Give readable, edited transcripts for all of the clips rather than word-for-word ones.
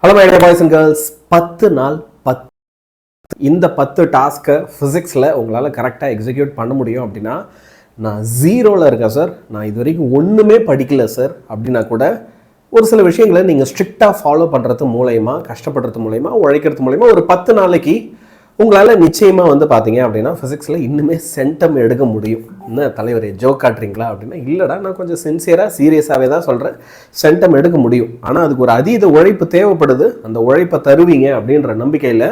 Hello my dear boys and girls, 10 நாள் 10 இந்த 10 டாஸ்க்கை ஃபிசிக்ஸில் உங்களால் கரெக்டாக எக்ஸிக்யூட் பண்ண முடியும் அப்படின்னா, நான் ஜீரோவில் இருக்கேன் சார், நான் இது வரைக்கும் ஒன்றுமே படிக்கல சார் அப்படின்னா கூட ஒரு சில விஷயங்களை நீங்கள் ஸ்ட்ரிக்டாக ஃபாலோ பண்ணுறது மூலயமா, கஷ்டப்படுறது மூலயமா, உழைக்கிறது மூலயமா ஒரு 10 நாளைக்கு உங்களால் நிச்சயமாக பார்த்தீங்க அப்படின்னா ஃபிசிக்ஸில் இன்னுமே சென்டம் எடுக்க முடியும். என்ன தலைவரே ஜோக் காட்டுறீங்களா அப்படின்னா, இல்லைடா நான் கொஞ்சம் சின்சியராக சீரியஸாகவே தான் சொல்கிறேன், சென்டம் எடுக்க முடியும். ஆனால் அதுக்கு ஒரு அதீத உழைப்பு தேவைப்படுது. அந்த உழைப்பை தருவீங்க அப்படின்ற நம்பிக்கையில்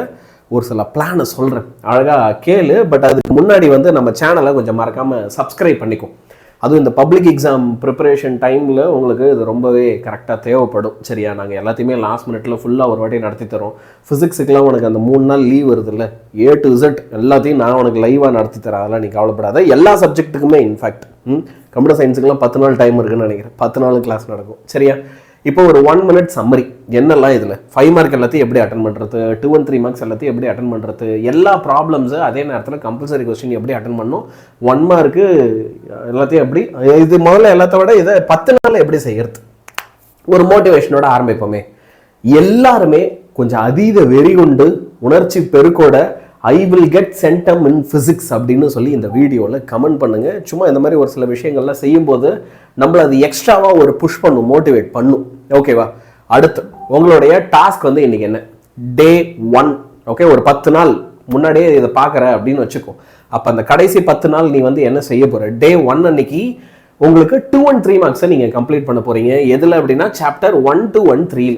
ஒரு சில பிளானை சொல்கிறேன், அழகாக கேளு. பட் அதுக்கு முன்னாடி நம்ம சேனலை கொஞ்சம் மறக்காமல் சப்ஸ்கிரைப் பண்ணிக்கும். அதுவும் இந்த பப்ளிக் எக்ஸாம் ப்ரிப்பரேஷன் டைமில் உங்களுக்கு இது ரொம்பவே கரெக்டாக தேவைப்படும். சரியா, நாங்கள் எல்லாத்தையுமே லாஸ்ட் மினிட்ல ஃபுல்லாக ஒரு வாட்டி நடத்தி தரோம். ஃபிசிக்ஸுக்கெலாம் உனக்கு அந்த 3 நாள் லீவ் வருது இல்லை, A to Z எல்லாத்தையும் நான் உனக்கு லைவாக நடத்தி தரேன். அதெல்லாம் நீ கவலைப்படாத. எல்லா சப்ஜெக்ட்டுக்குமே இன்ஃபேக்ட் கம்ப்யூட்டர் சயின்ஸுக்கெலாம் 10 நாள் டைம் இருக்குன்னு நினைக்கிறேன். 10 நாள் கிளாஸ் நடக்கும். சரியா, இப்போ ஒரு 1 minute சம்மரி என்னெல்லாம் இதில் 5 மார்க் எல்லாத்தையும் எப்படி அட்டன் பண்ணுறது, 2 and 3 மார்க்ஸ் எல்லாத்தையும் எப்படி அட்டன் பண்ணுறது, எல்லா ப்ராப்ளம்ஸு அதே நேரத்தில் கம்பல்சரி கொஸ்டின் எப்படி அட்டன் பண்ணணும், 1 மார்க்கு எல்லாத்தையும் எப்படி, இது முதல்ல எல்லாத்த விட இதை 10 நாளில் எப்படி செய்யறது, ஒரு மோட்டிவேஷனோட ஆரம்பிப்போமே. எல்லாருமே கொஞ்சம் அதீத வெறி கொண்டு உணர்ச்சி பெருக்கோட I will get centum in physics அப்படின்னு சொல்லி இந்த வீடியோவில் கமெண்ட் பண்ணுங்க. சும்மா இந்த மாதிரி ஒரு சில விஷயங்கள்லாம் செய்யும்போது நம்மளை அது எக்ஸ்ட்ராவாக ஒரு புஷ் பண்ணும், மோட்டிவேட் பண்ணும். ஓகேவா, அடுத்து உங்களுடைய டாஸ்க் இன்னைக்கு என்ன, டே 1. ஓகே, ஒரு 10 நாள் முன்னாடியே இதை பார்க்குற அப்படின்னு வச்சுக்கோ. அப்போ அந்த கடைசி 10 நாள் நீ என்ன செய்ய போகிற, டே 1 அன்னைக்கு உங்களுக்கு 2 and 3 மார்க்ஸை நீங்கள் கம்ப்ளீட் பண்ண போகிறீங்க. எதில் அப்படின்னா சாப்டர் 1, 2 and 3.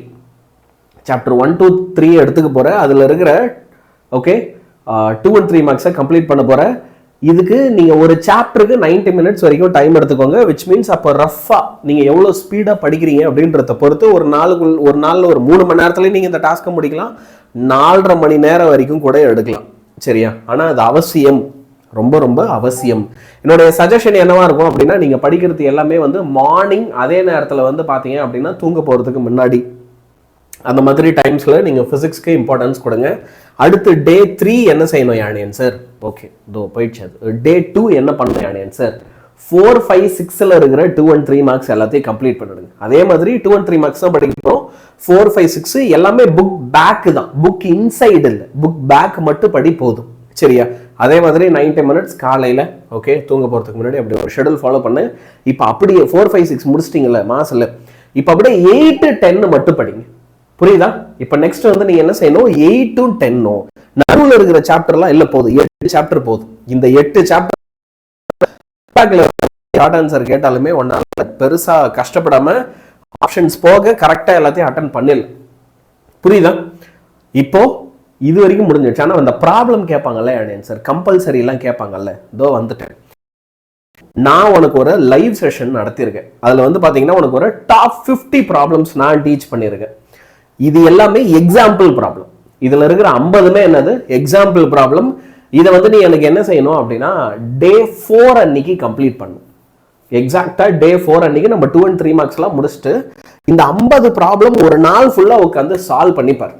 சாப்டர் 1, 2, 3 எடுத்துக்க போகிற, அதில் இருக்கிற ஓகே 2 and 3 மார்க்ஸை கம்ப்ளீட் பண்ண போகிற. இதுக்கு நீங்கள் ஒரு சாப்டருக்கு 90 minutes வரைக்கும் டைம் எடுத்துக்கோங்க. விச் மீன்ஸ் அப்போ ரஃபாக நீங்கள் எவ்வளோ ஸ்பீடாக படிக்கிறீங்க அப்படின்றத பொறுத்து ஒரு நாளில் ஒரு 3 மணி நேரத்துலேயே நீங்கள் இந்த டாஸ்க்கை முடிக்கலாம். 4.5 மணி நேரம் வரைக்கும் கூட எடுக்கலாம். சரியா, ஆனால் அது அவசியம், ரொம்ப ரொம்ப அவசியம். என்னுடைய சஜஷன் என்னவா இருக்கும் அப்படின்னா, நீங்கள் படிக்கிறது எல்லாமே மார்னிங், அதே நேரத்தில் பார்த்தீங்க அப்படின்னா தூங்க போகிறதுக்கு முன்னாடி, அந்த மாதிரி டைம்ஸில் நீங்கள் ஃபிசிக்ஸ்க்கு இம்பார்ட்டன்ஸ் கொடுங்க. அடுத்து டே 3 என்ன செய்யணும் யானியன் சார், ஓகே இதோ போயிடுச்சு. அது டே 2 என்ன பண்ணணும் யானியன் சார், 4, 5, 6ல் இருக்கிற 2 and 3 மார்க்ஸ் எல்லாத்தையும் கம்ப்ளீட் பண்ணிடுங்க. அதே மாதிரி 2 and 3 மார்க்ஸ் தான் படிக்கிறோம். 4, 5, 6 எல்லாமே புக் பேக் தான், புக் இன்சைடு இல்லை, புக் பேக் மட்டும் படி போதும். சரியா, அதே மாதிரி 90 minutes காலையில் ஓகே தூங்க போகிறதுக்கு முன்னாடி அப்படி ஒரு ஷெடியூல் ஃபாலோ பண்ணு. இப்போ அப்படியே 4, 5, 6 முடிச்சிட்டிங்கல்ல மாசில், இப்போ அப்படியே 8, 10 மட்டும் படிங்க. புரியுதா? இப்ப நெக்ஸ்ட் நீங்க என்ன செய்யணும், 8 and 10 நடுவில் இருக்கிற சாப்டர்லாம் இல்ல, போதும் 8 சாப்டர் போதும். இந்த 8 சாப்டர் ஷார்ட் ஆன்சர் கேட்டாலுமே ஒன்னால பெருசா கஷ்டப்படாம ஆப்ஷன்ஸ் போக கரெக்டா எல்லாத்தையும் அட்டன் பண்ணல. புரியுதா? இப்போ இது வரைக்கும் முடிஞ்சிடுச்சு. ஆனா அந்த ப்ராப்ளம் கேட்பாங்கல்ல ஆன்சர், கம்பல்சரி எல்லாம் கேட்பாங்கல்ல, இதோ வந்துட்டேன். நான் உனக்கு ஒரு லைவ் செஷன் நடத்தியிருக்கேன். அதுல பாத்தீங்கன்னா உனக்கு ஒரு டாப் 50 ப்ராப்ளம்ஸ் நான் டீச் பண்ணியிருக்கேன். இது எல்லாமே எக்ஸாம்பிள் ப்ராப்ளம். இதுல இருக்கிற 50மே என்னது, எக்ஸாம்பிள் ப்ராப்ளம். இதை நீ எனக்கு என்ன செய்யணும் அப்படின்னா, டே 4 அன்னைக்கு கம்ப்ளீட் பண்ணும். எக்ஸாக்டா டே 4 அன்னைக்கு நம்ம 2 and 3 மார்க்ஸ்லாம் முடிச்சுட்டு இந்த 50 ப்ராப்ளம் ஒரு நாள் ஃபுல்லா உட்காந்து சால்வ் பண்ணிப்பார்.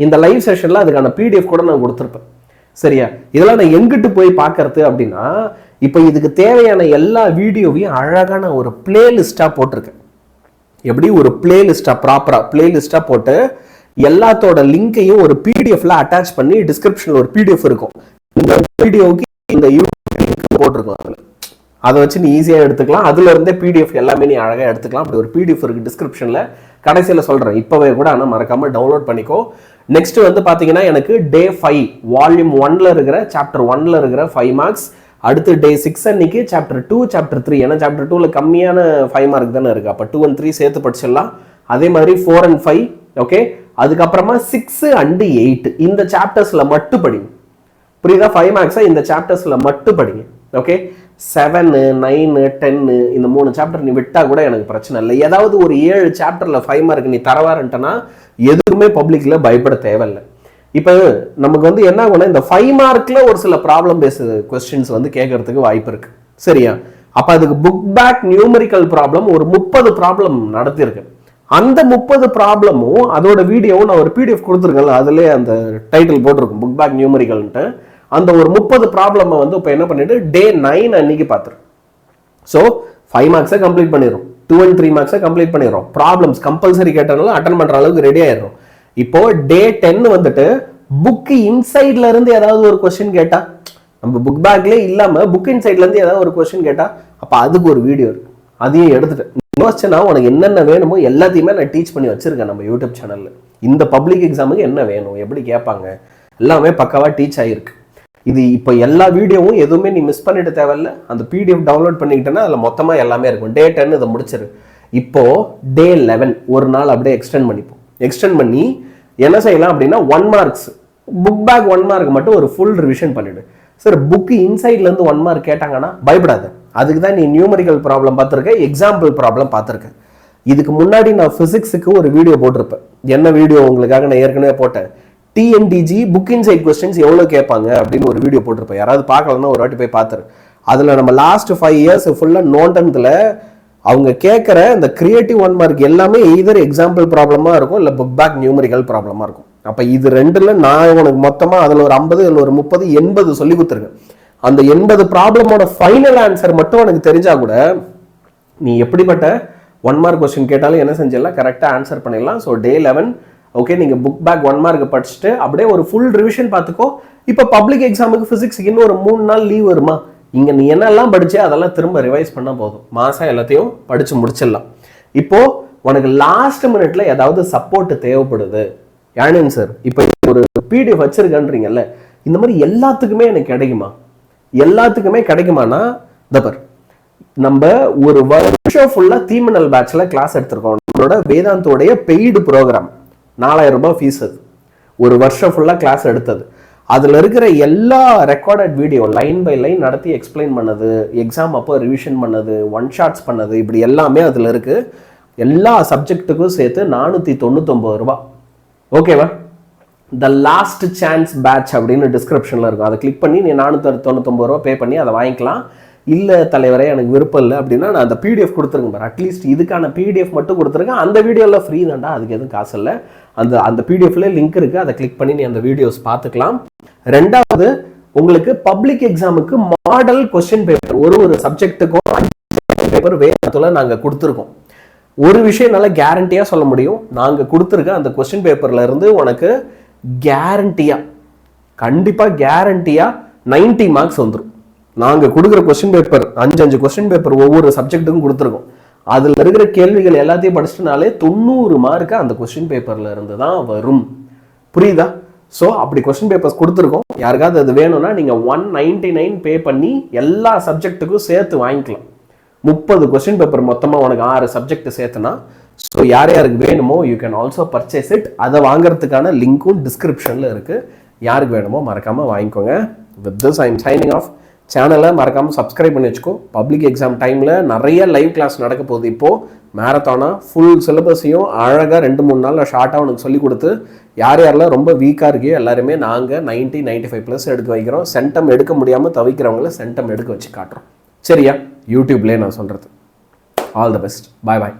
இந்த லைவ் செஷன்ல அதுக்கான PDF கூட நான் கொடுத்துருப்பேன். சரியா, இதெல்லாம் நான் எங்கிட்டு போய் பார்க்கறது அப்படின்னா, இப்போ இதுக்கு தேவையான எல்லா வீடியோவையும் அழகான ஒரு பிளேலிஸ்டா போட்டிருக்கேன். எப்படி ஒரு பிளேலிஸ்டா, ப்ராப்பரா பிளேலிஸ்டா போட்டு எல்லாத்தோட லிங்கையும் ஒரு PDFல அட்டாச் பண்ணி டிஸ்கிரிப்ஷன்ல ஒரு PDF இருக்கும். இந்த வீடியோவுக்கு இந்த யூடியூப் லிங்க் போட்டிருக்கோம். அதை வச்சு நீ ஈஸியா எடுத்துக்கலாம். அதுல இருந்தே PDF எல்லாமே நீ அழகா எடுத்துக்கலாம். அப்படி ஒரு PDF இருக்கு டிஸ்கிரிப்ஷன்ல, கடைசியில சொல்றேன் இப்பவே கூட, ஆனா மறக்காம டவுன்லோட் பண்ணிக்கோ. நெக்ஸ்ட் பாத்தீங்கன்னா எனக்கு டே 5 வால்யூம் 1ல இருக்கிற சாப்டர் 1ல இருக்கிற 5 மார்க்ஸ். அடுத்து டே 6 அன்னைக்கு சாப்டர் 2, சாப்டர் 3. ஏன்னா சாப்டர் 2ல கம்மியான 5 மார்க் தானே இருக்கு. அப்போ 2 and 3 சேர்த்து படிச்சிடலாம். அதே மாதிரி 4 and 5. ஓகே, அதுக்கப்புறமா 6 and 8 இந்த சாப்டர்ஸ்ல மட்டும் படிங்க. புரியுதா? 5 மார்க்ஸா இந்த சாப்டர்ஸ்ல மட்டும் படிங்க. ஓகே, 7, 9, 10 இந்த 3 சாப்டர் நீ விட்டா கூட எனக்கு பிரச்சனை இல்லை. ஏதாவது ஒரு 7 சாப்டர்ல 5 மார்க் நீ தரவாருன்ட்டனா எதுவுமே பப்ளிக்ல பயப்பட தேவையில்லை. இப்போ நமக்கு என்ன ஆகும்னா, இந்த 5 மார்க்ல ஒரு சில ப்ராப்ளம் பேஸ்டு கொஸ்டின்ஸ் கேட்கறதுக்கு வாய்ப்பு இருக்கு. சரியா, அப்ப அதுக்கு புக் பேக் நியூமரிக்கல் ப்ராப்ளம் ஒரு 30 ப்ராப்ளம் நடத்திருக்கு. அந்த 30 ப்ராப்ளமும் அதோட வீடியோவும் நான் ஒரு PDF கொடுத்துருக்கேன்ல, அதுலேயே அந்த டைட்டில் போட்டிருக்கும் புக் பேக் நியூமரிக்கல்ன்ட்டு. அந்த ஒரு 30 ப்ராப்ளம் இப்போ என்ன பண்ணிட்டு டே 9 அன்னைக்கு பார்த்துரு. ஸோ 5 மார்க்ஸை கம்ப்ளீட் பண்ணிடுறோம், 2 and 3 மார்க்ஸை கம்ப்ளீட் பண்ணிடுறோம். ப்ராப்ளம்ஸ் கம்பல்சரி கேட்டனால அட்டன் பண்ற அளவுக்கு ரெடி ஆயிடுறோம். இப்போ டே 10 வந்துட்டு புக் இன்சைட்ல இருந்து ஏதாவது ஒரு கொஸ்டின் கேட்டா, நம்ம புக் பேக்ல இல்லாம புக் இன்சைட்ல இருந்து ஏதாவது ஒரு கொஸ்டின் கேட்டா, அப்ப அதுக்கு ஒரு வீடியோ இருக்கு, அதையும் எடுத்துட்டு யோசிச்சேன்னா உனக்கு என்னென்ன வேணுமோ எல்லாத்தையுமே நான் டீச் பண்ணி வச்சிருக்கேன் நம்ம யூடியூப் சேனல்ல. இந்த பப்ளிக் எக்ஸாமுக்கு என்ன வேணும், எப்படி கேட்பாங்க, எல்லாமே பக்காவா டீச் ஆயிருக்கு. இது இப்போ எல்லா வீடியோவும் எதுவுமே நீ மிஸ் பண்ணிட்டு தேவையில்ல, அந்த பிடிஎஃப் டவுன்லோட் பண்ணிக்கிட்டேன்னா அதில் மொத்தமாக எல்லாமே இருக்கும். டே 10 இதை முடிச்சிரு. இப்போ டே 11 ஒரு நாள் அப்படியே எக்ஸ்டெண்ட் பண்ணிப்போம். எக்ஸ்டெண்ட் பண்ணி என்ன செய்யலாம் அப்படின்னா 1 மார்க்ஸ் புக் பேக் 1 மார்க் மட்டும் ஒரு ஃபுல் ரிவிஷன் பண்ணிடு. சார் புக் இன்சைட்ல இருந்து 1 மார்க் கேட்டாங்கன்னா பயப்படாத, அதுக்கு தான் நீ நியூமரிக்கல் ப்ராப்ளம் பார்த்துருக்க, எக்ஸாம்பிள் ப்ராப்ளம் பார்த்துருக்க. இதுக்கு முன்னாடி நான் பிசிக்ஸுக்கு ஒரு வீடியோ போட்டிருப்பேன். என்ன வீடியோ உங்களுக்காக நான் ஏற்கனவே போட்டேன், டிஎன்டிஜி புக் இன்சைட் கொஸ்டின்ஸ் எவ்வளோ கேட்பாங்க அப்படின்னு ஒரு வீடியோ போட்டிருப்பேன். யாராவது பார்க்கலன்னா ஒரு வாட்டி போய் பார்த்துரு. அதில் நம்ம லாஸ்ட் 5 இயர்ஸ் ஃபுல்லாக நோண்டனத்தில் அவங்க கேட்குற இந்த கிரியேட்டிவ் 1 மார்க் எல்லாமே எய்தர் எக்ஸாம்பிள் ப்ராப்ளமாக இருக்கும், இல்லை புக் பேக் நியூமரிக்கல் ப்ராப்ளமாக இருக்கும். அப்போ இது ரெண்டுல நான் உனக்கு மொத்தமாக அதில் ஒரு 50, இதில் ஒரு 30, 80 சொல்லி கொடுத்துருக்கேன். அந்த 80 ப்ராப்ளமோட ஃபைனல் ஆன்சர் மட்டும் எனக்கு தெரிஞ்சா கூட நீ எப்படிப்பட்ட 1 மார்க் கொஸ்டின் கேட்டாலும் என்ன செஞ்சிடலாம், கரெக்டாக ஆன்சர் பண்ணிடலாம். ஸோ டே 11 ஓகே, நீங்கள் புக் பேக் 1 மார்க் படிச்சுட்டு அப்படியே ஒரு ஃபுல் ரிவிஷன் பார்த்துக்கோ. இப்போ பப்ளிக் எக்ஸாமுக்கு ஃபிசிக்ஸுக்கு இன்னும் ஒரு 3 நாள் லீவ் வருமா, இங்கே நீ என்னெல்லாம் படிச்சே அதெல்லாம் திரும்ப ரிவைஸ் பண்ணால் போதும், மாதம் எல்லாத்தையும் படித்து முடிச்சிடலாம். இப்போ உனக்கு லாஸ்ட் மினிட்ல ஏதாவது சப்போர்ட் தேவைப்படுது, யானின் சார் இப்போ ஒரு பிடிஎஃப் வச்சிருக்கன்றீங்கல்ல, இந்த மாதிரி எல்லாத்துக்குமே எனக்கு கிடைக்குமா, எல்லாத்துக்குமே கிடைக்குமானா தபர் நம்ம ஒரு வருஷம் ஃபுல்லா தீமனல் பேட்ச்ல கிளாஸ் எடுத்திருக்கோம். நம்மளோட வேதாந்தோடைய பெய்டு ப்ரோக்ராம் 4000 ரூபாய் ஃபீஸ். அது ஒரு வருஷம் ஃபுல்லா கிளாஸ் எடுத்தது. அதுல இருக்கிற எல்லா recorded video line by line நடத்தி எக்ஸ்பிளைன் பண்ணது, எக்ஸாம் அப்போ ரிவிஷன் பண்ணது, 1 ஷாட்ஸ் பண்ணது, இப்படி எல்லாமே அதுல இருக்கு. எல்லா சப்ஜெக்ட்டுக்கும் சேர்த்து 499 ரூபாய். ஓகேவா? த லாஸ்ட் சான்ஸ் பேட்ச் அப்படின்னு டிஸ்கிரிப்ஷனில் இருக்கும். அதை கிளிக் பண்ணி நீ 499 ரூபா பே பண்ணி அதை வாங்கிக்கலாம். இல்லை தலைவரே எனக்கு விருப்பம் இல்லை அப்படின்னா நான் அந்த பிடிஎஃப் கொடுத்துருங்க பாரு, அட்லீஸ்ட் இதுக்கான பிடிஎஃப் மட்டும் கொடுத்துருக்கேன். அந்த வீடியோவில் ஃப்ரீ தான்டா, அதுக்கு எதுவும் காசு இல்லை. அந்த பிடிஎஃப்ல லிங்க் இருக்குது, அதை கிளிக் பண்ணி நீ அந்த வீடியோஸ் பார்த்துக்கலாம். ரெண்டாவது, உங்களுக்கு பப்ளிக் எக்ஸாமுக்கு மாடல் கொஸ்டின் பேப்பர் ஒரு சப்ஜெக்ட்டுக்கும் 5 பேப்பர் வேதத்தில் நாங்கள் கொடுத்துருக்கோம். ஒரு விஷயம் நல்லா கேரண்டியாக சொல்ல முடியும், நாங்கள் கொடுத்துருக்க அந்த கொஸ்டின் பேப்பர்ல இருந்து உனக்கு கேரண்டியா, கண்டிப்பா கேரண்டியா 90 மார்க்ஸ் வந்துடும். நாங்க கொடுக்குற கொஸ்டின் பேப்பர் 5 கொஸ்டின் பேப்பர் ஒவ்வொரு சப்ஜெக்ட்டுக்கும் கொடுத்துருக்கோம். அதுல இருக்கிற கேள்விகள் எல்லாத்தையும் படிச்சுனாலே 90 மார்க் அந்த கொஸ்டின் பேப்பர்ல இருந்து தான் வரும். புரியுதா? ஸோ அப்படி கொஸ்டின் பேப்பர்ஸ் கொடுத்துருக்கோம். யாருக்காவது அது வேணும்னா நீங்க 199 பே பண்ணி எல்லா சப்ஜெக்ட்டுக்கும் சேர்த்து வாங்கிக்கலாம். 30 கொஸ்டின் பேப்பர் மொத்தமாக உனக்கு 6 சப்ஜெக்ட் சேர்த்துனா. ஸோ யார் யாருக்கு வேணுமோ you can also purchase it. அதை வாங்குறதுக்கான லிங்க்கும் டிஸ்கிரிப்ஷனில் இருக்குது. யாருக்கு வேணுமோ மறக்காமல் வாங்கிக்கோங்க. With this I am signing off. சேனலை மறக்காமல் சப்ஸ்கிரைப் பண்ணி வச்சுக்கோ. பப்ளிக் எக்ஸாம் டைமில் நிறைய லைவ் கிளாஸ் நடக்க போகுது. இப்போது மேரத்தானாக ஃபுல் சிலபஸையும் அழகாக 2-3 நாளில் ஷார்ட்டாக உனக்கு சொல்லி கொடுத்து யார் யாரெல்லாம் ரொம்ப வீக்காக இருக்கையோ எல்லாருமே நாங்கள் 90-95+ எடுக்க வைக்கிறோம். சென்டம் எடுக்க முடியாமல் தவிக்கிறவங்கள சென்டம் எடுக்க வச்சு காட்டுறோம். சரியா? யூடியூப்லேயே நான் சொல்கிறது. All the best. Bye bye.